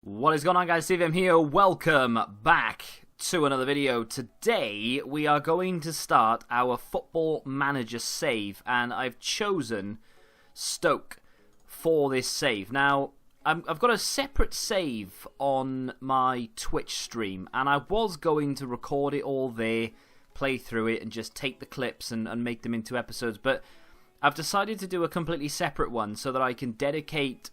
What is going on, guys? CVM here. Welcome back to another video. Today we are going to start our Football Manager save, and I've chosen Stoke for this save. Now, I've got a separate save on my Twitch stream, and I was going to record it all there, play through it, and just take the clips and make them into episodes, but I've decided to do a completely separate one so that I can dedicate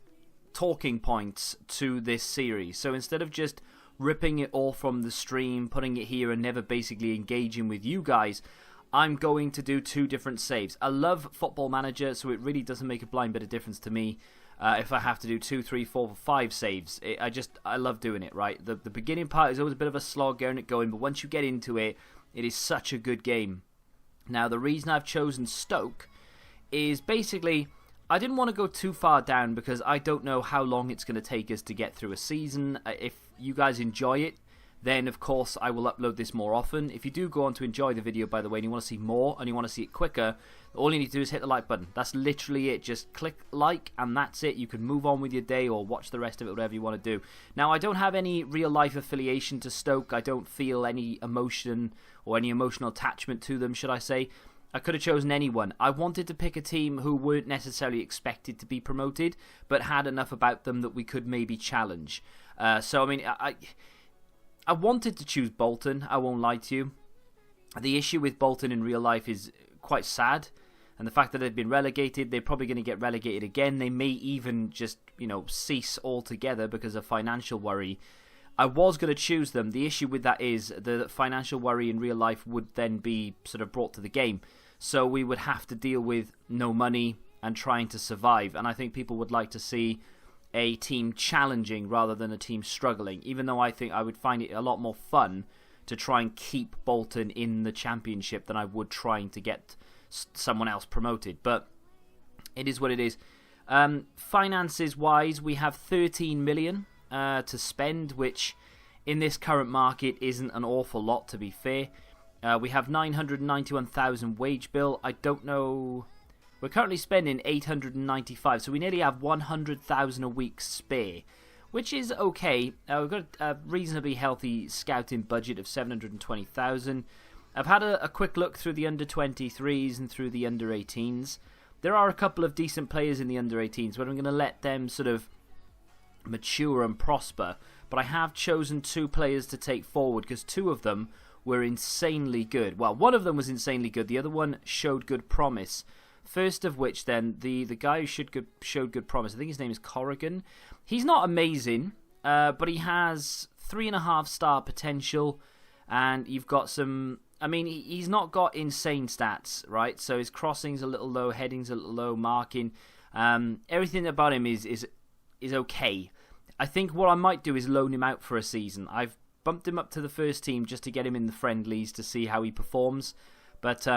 talking points to this series. So instead of just ripping it all from the stream, putting it here and never basically engaging with you guys, I'm going to do two different saves. I love Football Manager, so it really doesn't make a blind bit of difference to me if I have to do 2, 3, 4, 5 saves. I love doing it, right? The beginning part is always a bit of a slog getting it going, but once you get into it, it is such a good game. Now, the reason I've chosen Stoke is basically I didn't want to go too far down because I don't know how long it's going to take us to get through a season. If you guys enjoy it, then of course I will upload this more often. If you do go on to enjoy the video, by the way, and you want to see more and you want to see it quicker, all you need to do is hit the like button. That's literally it. Just click like and that's it. You can move on with your day or watch the rest of it, whatever you want to do. Now, I don't have any real life affiliation to Stoke. I don't feel any emotion or any emotional attachment to them, should I say. I could have chosen anyone. I wanted to pick a team who weren't necessarily expected to be promoted, but had enough about them that we could maybe challenge. So, I mean, I wanted to choose Bolton, I won't lie to you. The issue with Bolton in real life is quite sad, and the fact that they've been relegated, they're probably going to get relegated again. They may even just, cease altogether because of financial worry. I was going to choose them. The issue with that is the financial worry in real life would then be sort of brought to the game. So we would have to deal with no money and trying to survive. And I think people would like to see a team challenging rather than a team struggling. Even though I think I would find it a lot more fun to try and keep Bolton in the Championship than I would trying to get someone else promoted. But it is what it is. Finances-wise, we have 13 million to spend, which in this current market isn't an awful lot, to be fair. We have 991,000 wage bill. I don't know. We're currently spending 895, so we nearly have 100,000 a week spare, which is okay. We've got a reasonably healthy scouting budget of 720,000. I've had a quick look through the under-23s and through the under-18s. There are a couple of decent players in the under-18s, but I'm going to let them sort of mature and prosper. But I have chosen 2 players to take forward because 2 of them were insanely good. Well, one of them was insanely good. The other one showed good promise. First of which, then, the guy who showed good promise, I think his name is Corrigan. He's not amazing, but he has 3.5-star potential, and you've got some. I mean, he's not got insane stats, right? So his crossing's a little low, heading's a little low, marking. Everything about him is okay. I think what I might do is loan him out for a season. I've bumped him up to the first team just to get him in the friendlies to see how he performs. But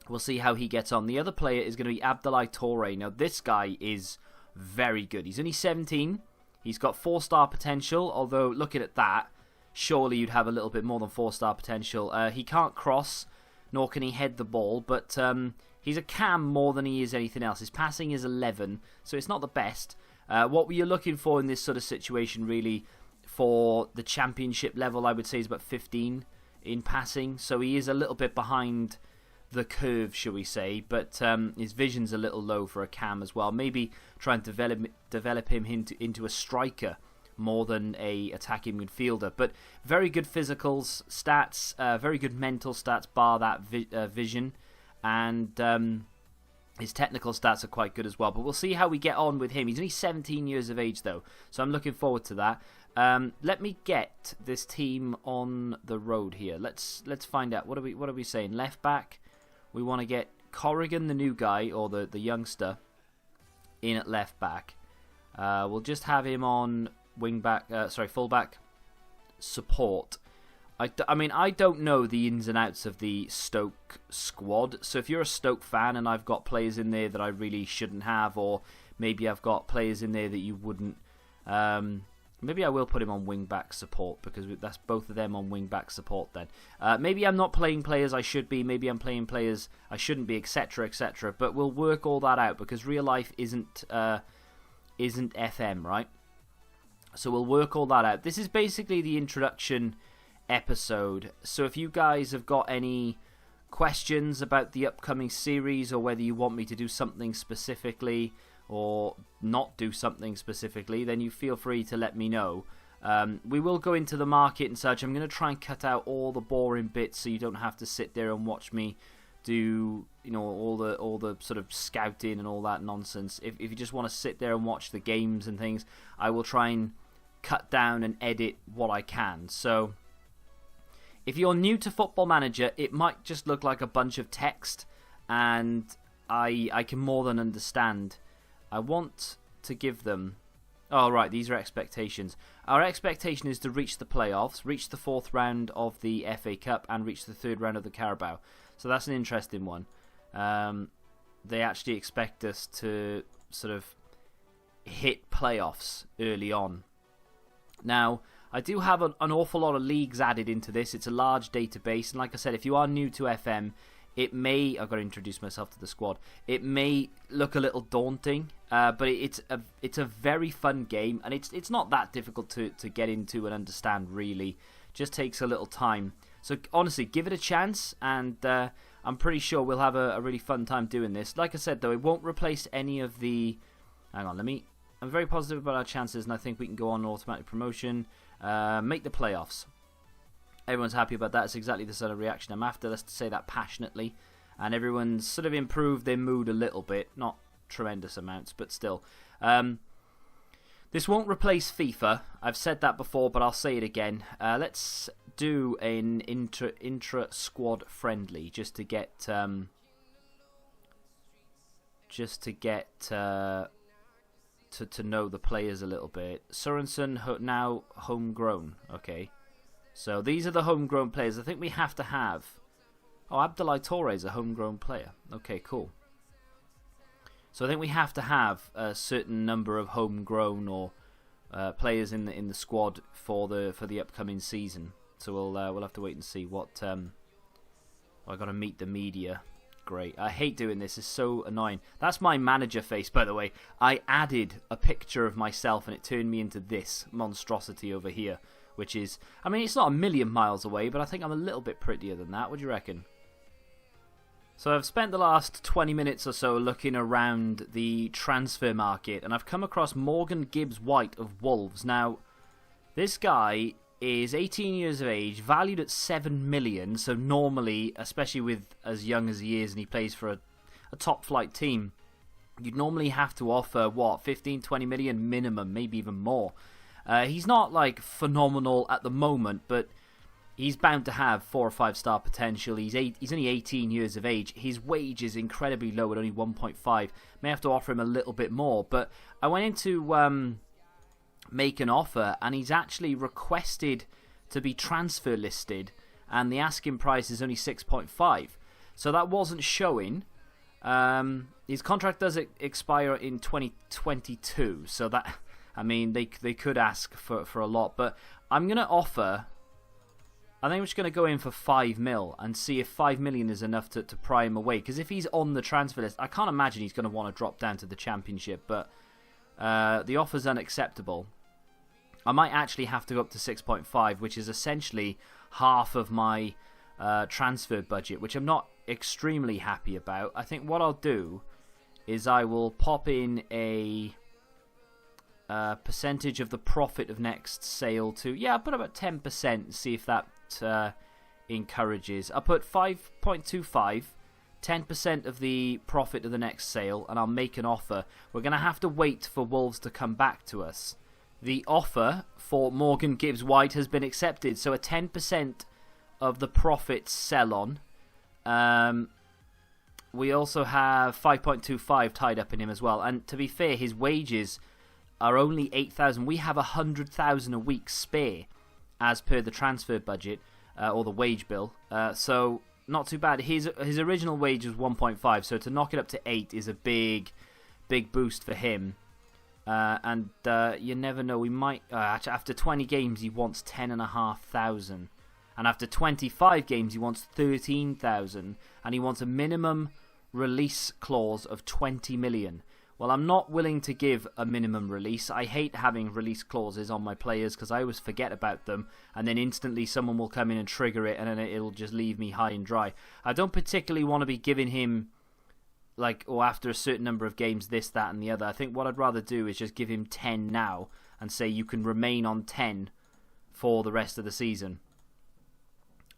we'll see how he gets on. The other player is going to be Abdoulaye Touré. Now, this guy is very good. He's only 17. He's got 4-star potential, although looking at that, surely you'd have a little bit more than 4-star potential. He can't cross, nor can he head the ball, but he's a cam more than he is anything else. His passing is 11, so it's not the best. What you're looking for in this sort of situation, really, for the Championship level, I would say is about 15 in passing. So he is a little bit behind the curve, shall we say. But his vision's a little low for a cam as well. Maybe try and develop him into a striker more than a attacking midfielder. But very good physicals, stats, very good mental stats, bar that vision. And his technical stats are quite good as well. But we'll see how we get on with him. He's only 17 years of age, though. So I'm looking forward to that. Let me get this team on the road here. Let's find out. What are we saying? Left back. We want to get Corrigan, the new guy, or the youngster, in at left back. We'll just have him on fullback support. I mean, I don't know the ins and outs of the Stoke squad. So if you're a Stoke fan and I've got players in there that I really shouldn't have, or maybe I've got players in there that you wouldn't. Maybe I will put him on wing-back support because that's both of them on wing-back support then. Maybe I'm not playing players I should be. Maybe I'm playing players I shouldn't be, etc., etc. But we'll work all that out because real life isn't FM, right? So we'll work all that out. This is basically the introduction episode. So if you guys have got any questions about the upcoming series, or whether you want me to do something specifically or not do something specifically, then you feel free to let me know. We will go into the market and such. I'm going to try and cut out all the boring bits so you don't have to sit there and watch me do, you know, all the sort of scouting and all that nonsense. If you just want to sit there and watch the games and things, I will try and cut down and edit what I can. So if you're new to Football Manager, it might just look like a bunch of text, and I can more than understand. I want to give them... Oh, right, these are expectations. Our expectation is to reach the playoffs, reach the 4th round of the FA Cup, and reach the 3rd round of the Carabao. So that's an interesting one. They actually expect us to sort of hit playoffs early on. Now, I do have an awful lot of leagues added into this. It's a large database, and like I said, if you are new to FM, it may... I've got to introduce myself to the squad. It may look a little daunting, but it's a very fun game, and it's not that difficult to get into and understand, really. Just takes a little time. So honestly, give it a chance, and I'm pretty sure we'll have a really fun time doing this. Like I said, though, it won't replace any of the... Hang on, I'm very positive about our chances, and I think we can go on automatic promotion. Make the playoffs. Everyone's happy about that. It's exactly the sort of reaction I'm after. Let's say that passionately. And everyone's sort of improved their mood a little bit. Not tremendous amounts, but still. This won't replace FIFA. I've said that before, but I'll say it again. Let's do an intra-squad friendly, just to get to know the players a little bit. Sorensen now homegrown. Okay. So these are the homegrown players. I think we have to have... Oh, Abdoulaye Touré is a homegrown player. Okay, cool. So I think we have to have a certain number of homegrown or players in the squad for the upcoming season. So we'll have to wait and see what... I got to meet the media. Great. I hate doing this. It's so annoying. That's my manager face, by the way. I added a picture of myself, and it turned me into this monstrosity over here. Which is, I mean, it's not a million miles away, but I think I'm a little bit prettier than that. What do you reckon? So I've spent the last 20 minutes or so looking around the transfer market, and I've come across Morgan Gibbs-White of Wolves. Now, this guy is 18 years of age, valued at 7 million, so normally, especially with as young as he is, and he plays for a top-flight team, you'd normally have to offer, 15, 20 million minimum, maybe even more. He's not like phenomenal at the moment, but he's bound to have 4 or 5 star potential. He's only 18 years of age. His wage is incredibly low at only 1.5. May have to offer him a little bit more. But I went into make an offer, and he's actually requested to be transfer listed, and the asking price is only 6.5. So that wasn't showing. His contract does expire in 2022, so that... I mean, they could ask for a lot, but I'm going to offer... I think I'm just going to go in for 5 mil and see if 5 million is enough to pry him away. Because if he's on the transfer list, I can't imagine he's going to want to drop down to the Championship, but the offer's unacceptable. I might actually have to go up to 6.5, which is essentially half of my transfer budget, which I'm not extremely happy about. I think what I'll do is I will pop in a... percentage of the profit of next sale to... Yeah, I'll put about 10% and see if that encourages. I'll put 5.25, 10% of the profit of the next sale, and I'll make an offer. We're going to have to wait for Wolves to come back to us. The offer for Morgan Gibbs-White has been accepted, so a 10% of the profits sell on. We also have 5.25 tied up in him as well, and to be fair, his wages are only 8,000. We have 100,000 a week spare as per the transfer budget or the wage bill. So not too bad. His original wage was 1.5, so to knock it up to 8 is a big boost for him. And you never know. We might after 20 games he wants 10,500, and after 25 games he wants 13,000, and he wants a minimum release clause of 20 million. Well, I'm not willing to give a minimum release. I hate having release clauses on my players because I always forget about them, and then instantly someone will come in and trigger it, and then it'll just leave me high and dry. I don't particularly want to be giving him, after a certain number of games, this, that, and the other. I think what I'd rather do is just give him 10 now and say you can remain on 10 for the rest of the season.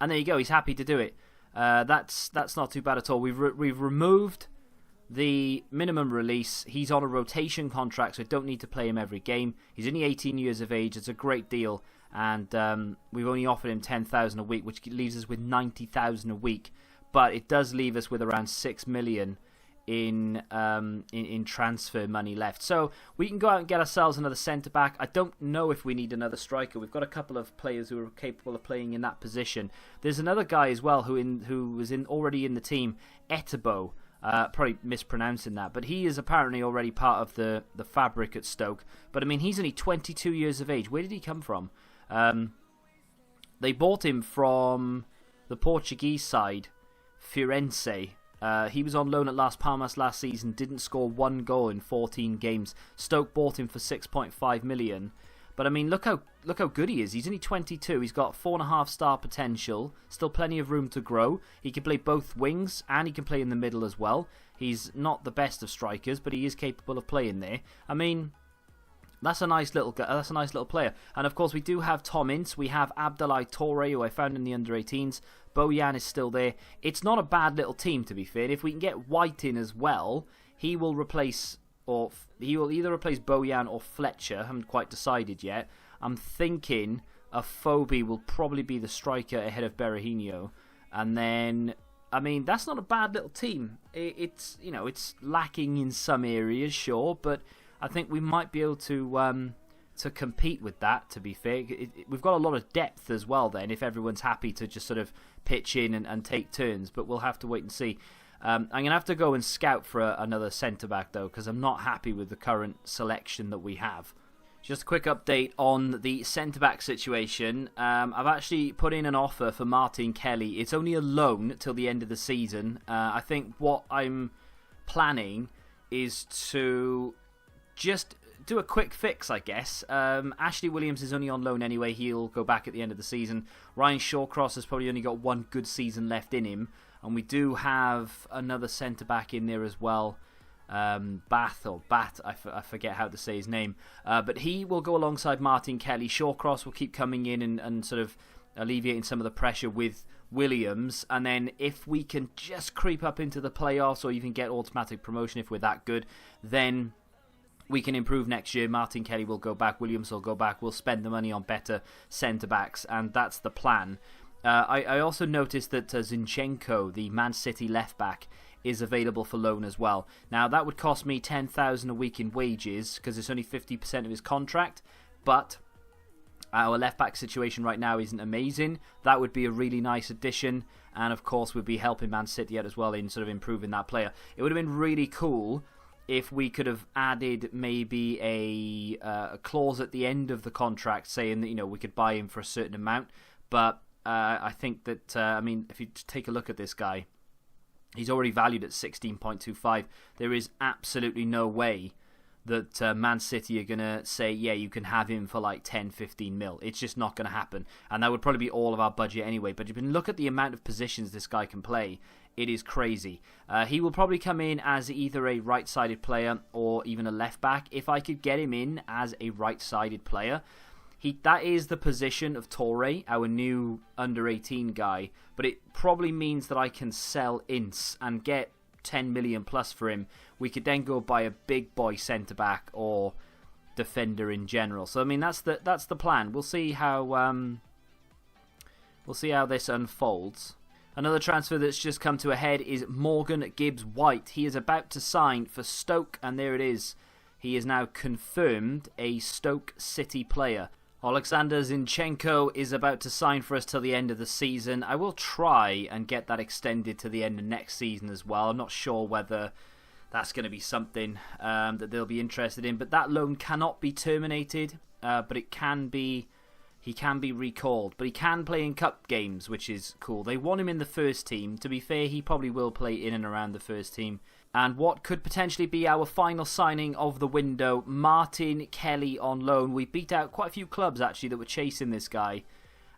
And there you go. He's happy to do it. That's not too bad at all. We've removed the minimum release. He's on a rotation contract, so I don't need to play him every game. He's only 18 years of age. It's a great deal, and we've only offered him 10,000 a week, which leaves us with 90,000 a week. But it does leave us with around 6 million in transfer money left. So we can go out and get ourselves another centre back. I don't know if we need another striker. We've got a couple of players who are capable of playing in that position. There's another guy as well who was already in the team, Etebo. Probably mispronouncing that, but he is apparently already part of the fabric at Stoke. But I mean, he's only 22 years of age. Where did he come from? They bought him from the Portuguese side, Firenze. He was on loan at Las Palmas last season, didn't score 1 goal in 14 games. Stoke bought him for 6.5 million. But I mean, look how good he is. He's only 22. He's got 4.5-star potential. Still plenty of room to grow. He can play both wings and he can play in the middle as well. He's not the best of strikers, but he is capable of playing there. I mean, that's a nice little player. And of course, we do have Tom Ince. We have Abdoulaye Touré, who I found in the under-18s. Bojan is still there. It's not a bad little team, to be fair. And if we can get White in as well, he will either replace Bojan or Fletcher. I haven't quite decided yet. I'm thinking Afobe will probably be the striker ahead of Berahino. And then, I mean, that's not a bad little team. It's lacking in some areas, sure, but I think we might be able to compete with that, to be fair. We've got a lot of depth as well then, if everyone's happy to just sort of pitch in and take turns, but we'll have to wait and see. I'm going to have to go and scout for another centre-back, though, because I'm not happy with the current selection that we have. Just a quick update on the centre-back situation. I've actually put in an offer for Martin Kelly. It's only a loan till the end of the season. I think what I'm planning is to just do a quick fix, I guess. Ashley Williams is only on loan anyway. He'll go back at the end of the season. Ryan Shawcross has probably only got 1 good season left in him. And we do have another centre-back in there as well. Bat, I forget how to say his name. But he will go alongside Martin Kelly. Shawcross will keep coming in and sort of alleviating some of the pressure with Williams. And then if we can just creep up into the playoffs or even get automatic promotion if we're that good, then we can improve next year. Martin Kelly will go back. Williams will go back. We'll spend the money on better centre-backs. And that's the plan. I also noticed that Zinchenko, the Man City left-back, is available for loan as well. Now, that would cost me 10,000 a week in wages because it's only 50% of his contract, but our left-back situation right now isn't amazing. That would be a really nice addition, and of course would be helping Man City out as well in sort of improving that player. It would have been really cool if we could have added maybe a clause at the end of the contract saying that, we could buy him for a certain amount, but I think that, if you take a look at this guy, he's already valued at 16.25. There is absolutely no way that Man City are going to say, yeah, you can have him for like 10, 15 mil. It's just not going to happen. And that would probably be all of our budget anyway. But you can look at the amount of positions this guy can play. It is crazy. He will probably come in as either a right-sided player or even a left-back. If I could get him in as a right-sided player, that is the position of Touré, our new under-18 guy, but it probably means that I can sell Ince and get 10 million plus for him. We could then go buy a big boy centre-back or defender in general. So I mean that's the plan. We'll see how this unfolds. Another transfer that's just come to a head is Morgan Gibbs-White. He is about to sign for Stoke, and there it is. He is now confirmed a Stoke City player. Alexander Zinchenko is about to sign for us till the end of the season. I will try and get that extended to the end of next season as well. I'm not sure whether that's going to be something that they'll be interested in. But that loan cannot be terminated, but it can be he can be recalled, but he can play in cup games, which is cool. They want him in the first team. To be fair, he probably will play in and around the first team. And what could potentially be our final signing of the window, Martin Kelly on loan. We beat out quite a few clubs, actually, that were chasing this guy.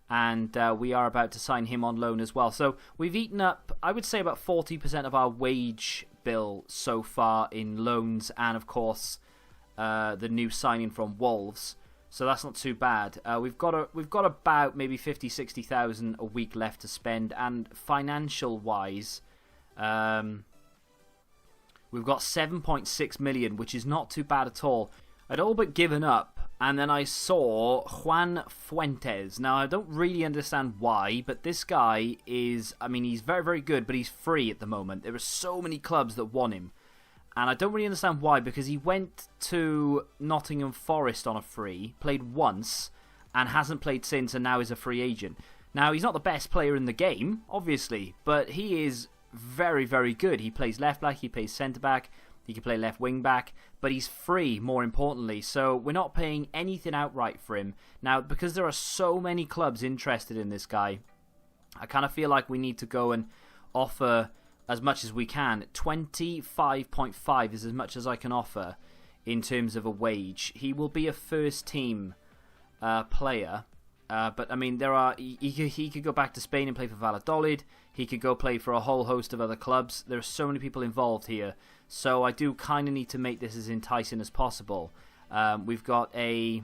And we are about to sign him on loan as well. So we've eaten up, I would say, about 40% of our wage bill so far in loans. And, of course, the new signing from Wolves. So that's not too bad. We've got about maybe 50,000-60,000 a week left to spend. And financial-wise, we've got 7.6 million, which is not too bad at all. I'd all but given up, and then I saw Juan Fuentes. Now, I don't really understand why, but this guy is, I mean, he's very, very good, but he's free at the moment. There are so many clubs that want him. And I don't really understand why, because he went to Nottingham Forest on a free, played once, and hasn't played since, and now is a free agent. Now, he's not the best player in the game, obviously, but he is very, very good. He plays left back, he plays centre back, he can play left wing back, but he's free, more importantly, so we're not paying anything outright for him. Now, because there are so many clubs interested in this guy, I kind of feel like we need to go and offer as much as we can. 25.5 is as much as I can offer in terms of a wage. He will be a first team player, but I mean, he could go back to Spain and play for Valladolid. He could go play for a whole host of other clubs. There are so many people involved here, so I do kind of need to make this as enticing as possible. We've got a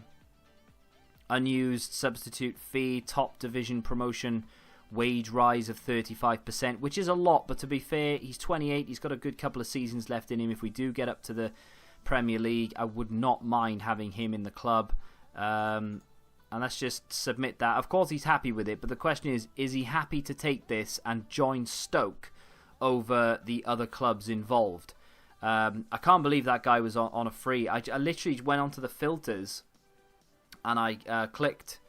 unused substitute fee, top division promotion wage rise of 35%, which is a lot, but to be fair, he's 28, he's got a good couple of seasons left in him. If we do get up to the Premier League, I would not mind having him in the club, and let's just submit that. Of course he's happy with it, but the question is he happy to take this and join Stoke over the other clubs involved? I can't believe that guy was on a free. I literally went onto the filters and I clicked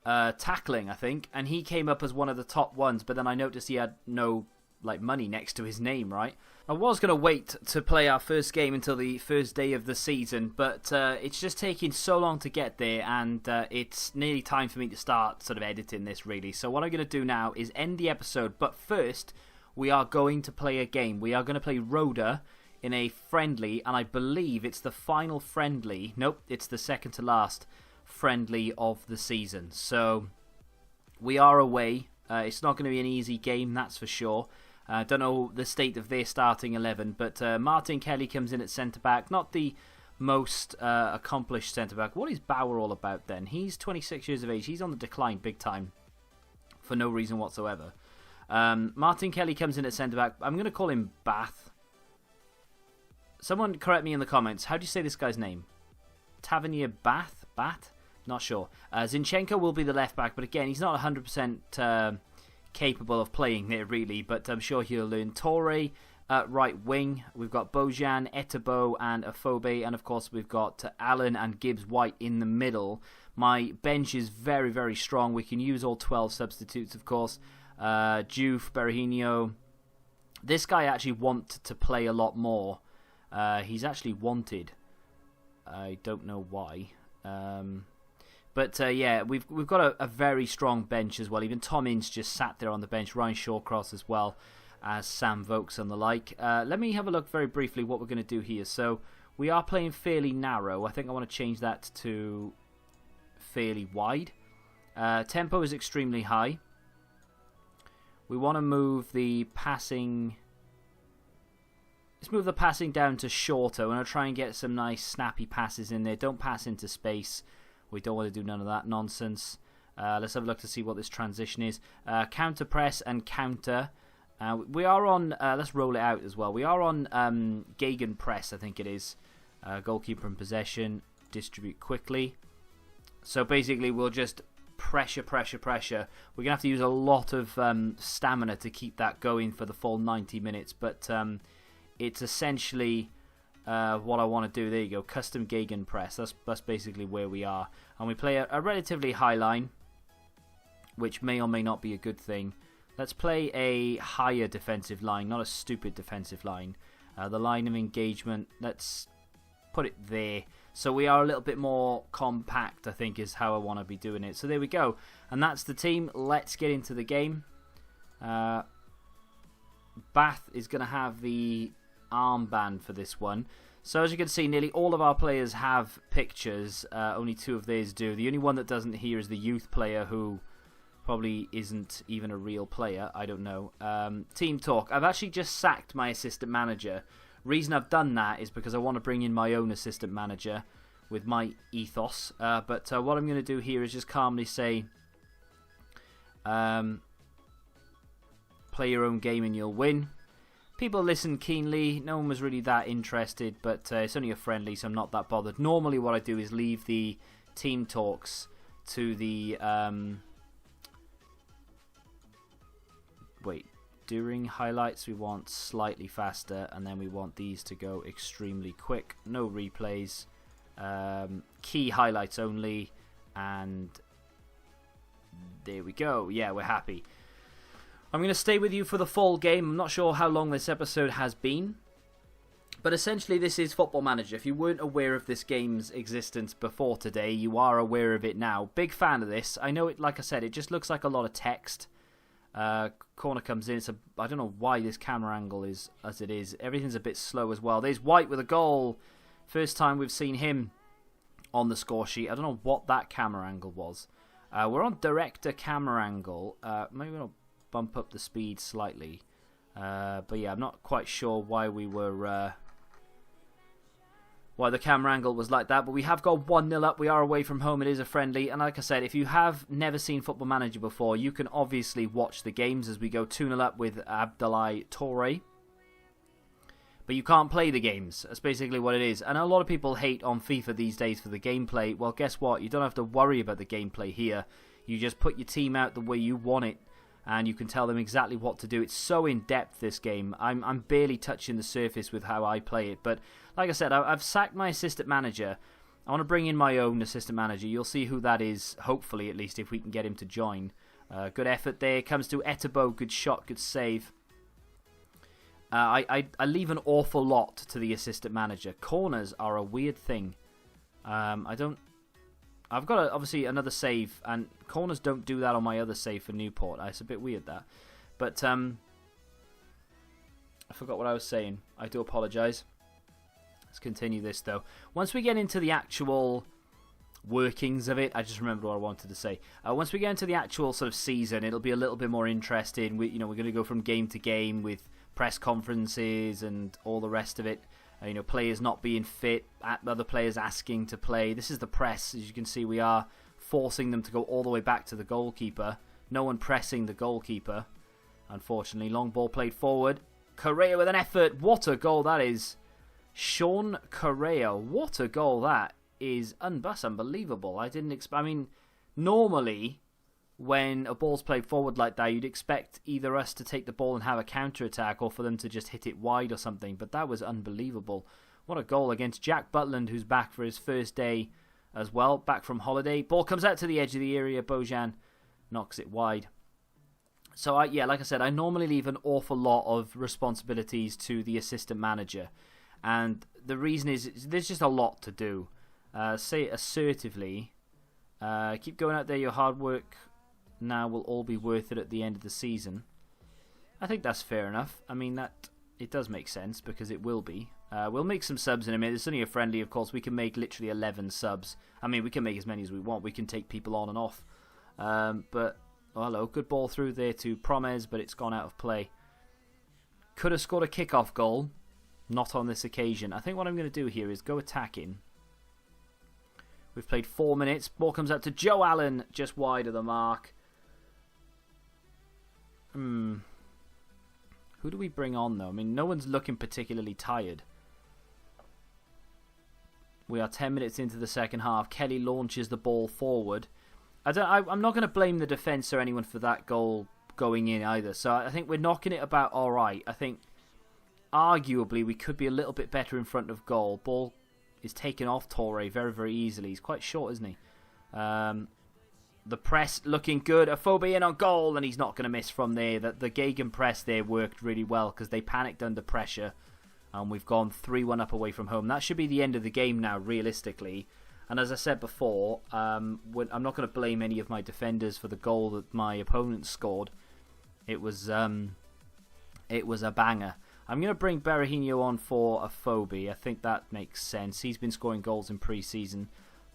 tackling, I think, and he came up as one of the top ones, but then I noticed he had no money next to his name, right? I was going to wait to play our first game until the first day of the season, but it's just taking so long to get there, and it's nearly time for me to start sort of editing this, really. So what I'm going to do now is end the episode, but first we are going to play a game. We are going to play Roda in a friendly, and I believe it's the final friendly. Nope, it's the second to last friendly of the season. So we are away. It's not going to be an easy game, that's for sure. I don't know the state of their starting 11, but Martin Kelly comes in at centre-back. Not the most accomplished centre-back. What is Bauer all about then? He's 26 years of age. He's on the decline big time for no reason whatsoever. Martin Kelly comes in at centre-back. I'm going to call him Bath. Someone correct me in the comments. How do you say this guy's name? Tavernier Bath? Bat? Not sure. Zinchenko will be the left-back, but again, he's not 100% capable of playing there, really, but I'm sure he'll learn. Torre at right wing. We've got Bojan, Etebo, and Afobe, and of course we've got Allen and Gibbs-White in the middle. My bench is very, very strong. We can use all 12 substitutes, of course. Juve, Berahino. This guy actually wants to play a lot more. He's actually wanted. I don't know why. But yeah, we've got a very strong bench as well. Even Tom Ince just sat there on the bench. Ryan Shawcross as well as Sam Vokes and the like. Let me have a look very briefly what we're going to do here. So we are playing fairly narrow. I think I want to change that to fairly wide. Tempo is extremely high. We want to move the passing. Let's move the passing down to shorter. I'm going to try and get some nice snappy passes in there. Don't pass into space. We don't want to do none of that nonsense. Let's have a look to see what this transition is. Counter press and counter. We are on, let's roll it out as well. We are on Gegen press, I think it is. Goalkeeper in possession. Distribute quickly. So basically we'll just pressure. We're going to have to use a lot of stamina to keep that going for the full 90 minutes. But it's essentially what I want to do. There you go, custom Gegen press. That's basically where we are. And we play a relatively high line, which may or may not be a good thing. Let's play a higher defensive line, not a stupid defensive line. The line of engagement, let's put it there. So we are a little bit more compact, I think, is how I want to be doing it. So there we go. And that's the team. Let's get into the game. Bath is going to have the armband for this one. So as you can see, nearly all of our players have pictures. Only 2 of theirs do. The only one that doesn't here is the youth player, who probably isn't even a real player. I don't know. Team talk. I've actually just sacked my assistant manager. Reason I've done that is because I want to bring in my own assistant manager with my ethos. But what I'm going to do here is just calmly say, play your own game and you'll win. People listened keenly. No one was really that interested, but it's only a friendly, so I'm not that bothered. Normally what I do is leave the team talks to the... During highlights we want slightly faster, and then we want these to go extremely quick. No replays. Key highlights only, and there we go. Yeah, we're happy. I'm going to stay with you for the full game. I'm not sure how long this episode has been, but essentially this is Football Manager. If you weren't aware of this game's existence before today, you are aware of it now. Big fan of this. I know it, like I said, it just looks like a lot of text. Corner comes in. I don't know why this camera angle is as it is. Everything's a bit slow as well. There's White with a goal. First time we've seen him on the score sheet. I don't know what that camera angle was. We're on director camera angle. Maybe we'll bump up the speed slightly. But yeah, I'm not quite sure why we were... why the camera angle was like that, but we have got 1-0 up. We are away from home. It is a friendly, and like I said, if you have never seen Football Manager before, you can obviously watch the games as we go 2-0 up with Abdoulaye Touré, but you can't play the games. That's basically what it is. And a lot of people hate on FIFA these days for the gameplay. Well, guess what? You don't have to worry about the gameplay here. You just put your team out the way you want it, and you can tell them exactly what to do. It's so in-depth, this game. I'm barely touching the surface with how I play it. But like I said, I've sacked my assistant manager. I want to bring in my own assistant manager. You'll see who that is, hopefully, at least, if we can get him to join. Good effort there. Comes to Etebo. Good shot, good save. I leave an awful lot to the assistant manager. Corners are a weird thing. I've got obviously another save, and corners don't do that on my other save for Newport. It's a bit weird, that. But I forgot what I was saying. I do apologise. Let's continue this, though. Once we get into the actual workings of it, I just remembered what I wanted to say. Once we get into the actual sort of season, it'll be a little bit more interesting. We're going to go from game to game with press conferences and all the rest of it. Players not being fit, other players asking to play. This is the press. As you can see, we are forcing them to go all the way back to the goalkeeper. No one pressing the goalkeeper, unfortunately. Long ball played forward. Correa with an effort. What a goal that is. Sean Correa. What a goal that is. That's unbelievable. I didn't expect... normally, when a ball's played forward like that, you'd expect either us to take the ball and have a counter-attack or for them to just hit it wide or something. But that was unbelievable. What a goal against Jack Butland, who's back for his first day as well. Back from holiday. Ball comes out to the edge of the area. Bojan knocks it wide. So, like I said, I normally leave an awful lot of responsibilities to the assistant manager. And the reason is there's just a lot to do. Say it assertively. Keep going out there. Your hard work now will all be worth it at the end of the season. I think that's fair enough. It does make sense because it will be. We'll make some subs in a minute. It's only a friendly, of course. We can make literally 11 subs. We can make as many as we want. We can take people on and off. Hello. Good ball through there to Promes, but it's gone out of play. Could have scored a kickoff goal. Not on this occasion. I think what I'm going to do here is go attacking. We've played 4 minutes. Ball comes out to Joe Allen, just wide of the mark. Who do we bring on, though? No one's looking particularly tired. We are 10 minutes into the second half. Kelly launches the ball forward. I'm not going to blame the defence or anyone for that goal going in either. So I think we're knocking it about all right. I think arguably we could be a little bit better in front of goal. Ball is taken off Touré very, very easily. He's quite short, isn't he? The press looking good. Afobe in on goal, and he's not going to miss from there. The Gegenpress there worked really well because they panicked under pressure. And we've gone 3-1 up away from home. That should be the end of the game now, realistically. And as I said before, I'm not going to blame any of my defenders for the goal that my opponent scored. It was a banger. I'm going to bring Berahino on for a Phobie. I think that makes sense. He's been scoring goals in pre-season.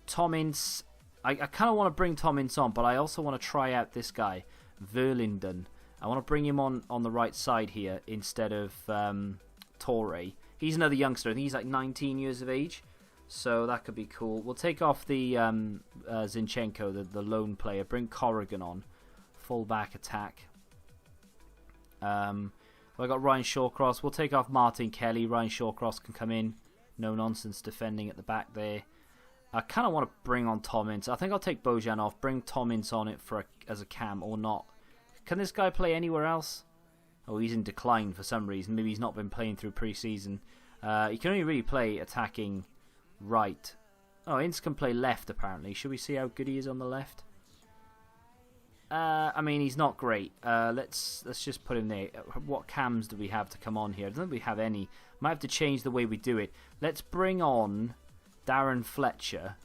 Tom Ince, I kind of want to bring Tom Ince on, but I also want to try out this guy, Verlinden. I want to bring him on the right side here instead of Torre. He's another youngster. I think he's like 19 years of age, so that could be cool. We'll take off the Zinchenko, the lone player. Bring Corrigan on, full-back attack. I got Ryan Shawcross. We'll take off Martin Kelly. Ryan Shawcross can come in. No nonsense defending at the back there. I kind of want to bring on Tom Ince. I think I'll take Bojan off. Bring Tom Ince on it as a cam or not. Can this guy play anywhere else? Oh, he's in decline for some reason. Maybe he's not been playing through pre-season. He can only really play attacking right. Oh, Ince can play left apparently. Should we see how good he is on the left? I mean, he's not great. Let's just put him there. What cams do we have to come on here? I don't think we have any. Might have to change the way we do it. Let's bring on Darren Fletcher.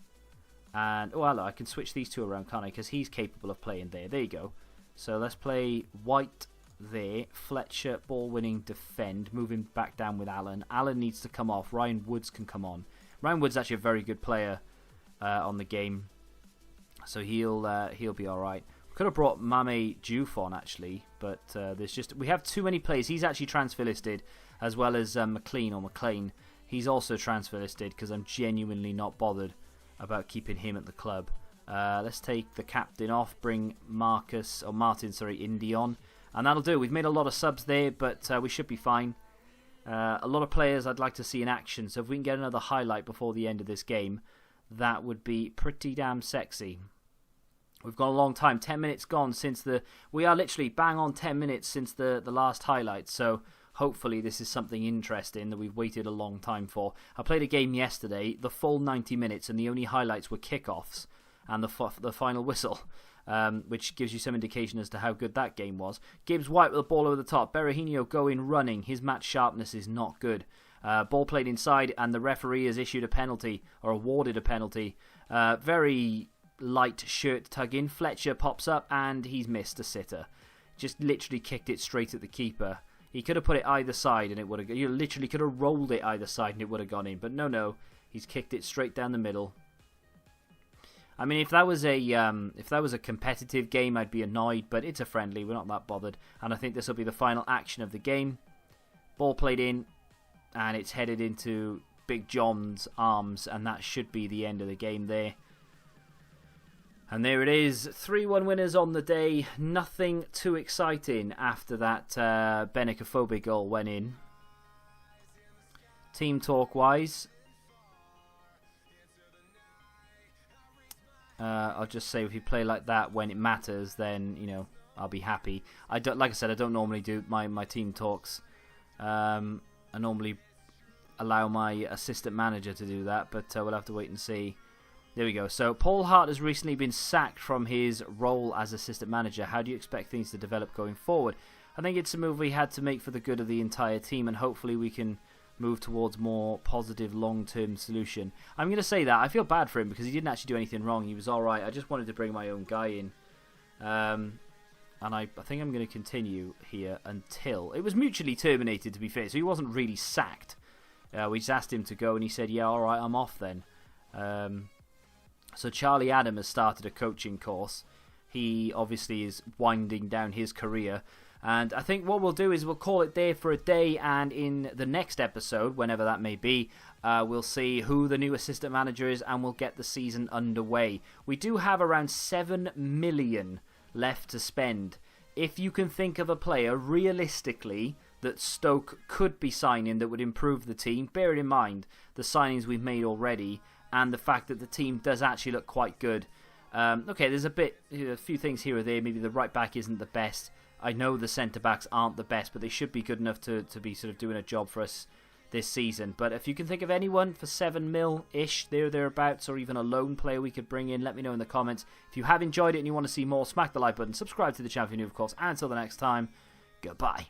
And, oh, hello, I can switch these two around, can't I? Because he's capable of playing there. There you go. So let's play White there. Fletcher, ball winning, defend. Moving back down with Allen. Allen needs to come off. Ryan Woods can come on. Ryan Woods is actually a very good player on the game. So he'll be alright. Could have brought Mame Diouf on actually, but we have too many players. He's actually transfer listed, as well as McLean. He's also transfer listed because I'm genuinely not bothered about keeping him at the club. Let's take the captain off, bring Martin Indy on, and that'll do. We've made a lot of subs there, but we should be fine. A lot of players I'd like to see in action, so if we can get another highlight before the end of this game, that would be pretty damn sexy. We've gone a long time, 10 minutes gone since we are literally bang on 10 minutes since the last highlight, so hopefully this is something interesting that we've waited a long time for. I played a game yesterday, the full 90 minutes, and the only highlights were kickoffs and the final whistle, which gives you some indication as to how good that game was. Gibbs White with the ball over the top, Berahino going running, his match sharpness is not good. Ball played inside, and the referee has issued a penalty, or awarded a penalty. Very light shirt tug in. Fletcher pops up and he's missed a sitter. Just literally kicked it straight at the keeper. He could have put it either side and it would have. You literally could have rolled it either side and it would have gone in. But no, he's kicked it straight down the middle. I mean, if that was a competitive game, I'd be annoyed. But it's a friendly. We're not that bothered. And I think this will be the final action of the game. Ball played in, and it's headed into Big John's arms, and that should be the end of the game there. And there it is, 3-1 winners on the day. Nothing too exciting after that Benicophobic goal went in. Team talk wise, I'll just say if you play like that when it matters, then I'll be happy. Like I said, I don't normally do my team talks. I normally allow my assistant manager to do that, but we'll have to wait and see. There we go. So Paul Hart has recently been sacked from his role as assistant manager. How do you expect things to develop going forward? I think it's a move we had to make for the good of the entire team, and hopefully we can move towards more positive long-term solution. I'm going to say that. I feel bad for him because he didn't actually do anything wrong. He was alright. I just wanted to bring my own guy in. And I think I'm going to continue here until... It was mutually terminated, to be fair, so he wasn't really sacked. We just asked him to go, and he said, yeah, alright, I'm off then. So Charlie Adam has started a coaching course. He obviously is winding down his career. And I think what we'll do is we'll call it there for a day, and in the next episode, whenever that may be, we'll see who the new assistant manager is, and we'll get the season underway. We do have around 7 million left to spend. If you can think of a player realistically that Stoke could be signing that would improve the team, bearing in mind the signings we've made already, and the fact that the team does actually look quite good. Okay, there's a few things here or there. Maybe the right back isn't the best. I know the centre backs aren't the best, but they should be good enough to be sort of doing a job for us this season. But if you can think of anyone for 7 mil-ish, thereabouts, or even a loan player we could bring in, let me know in the comments. If you have enjoyed it and you want to see more, smack the like button, subscribe to the channel if you're new, of course. And until the next time, goodbye.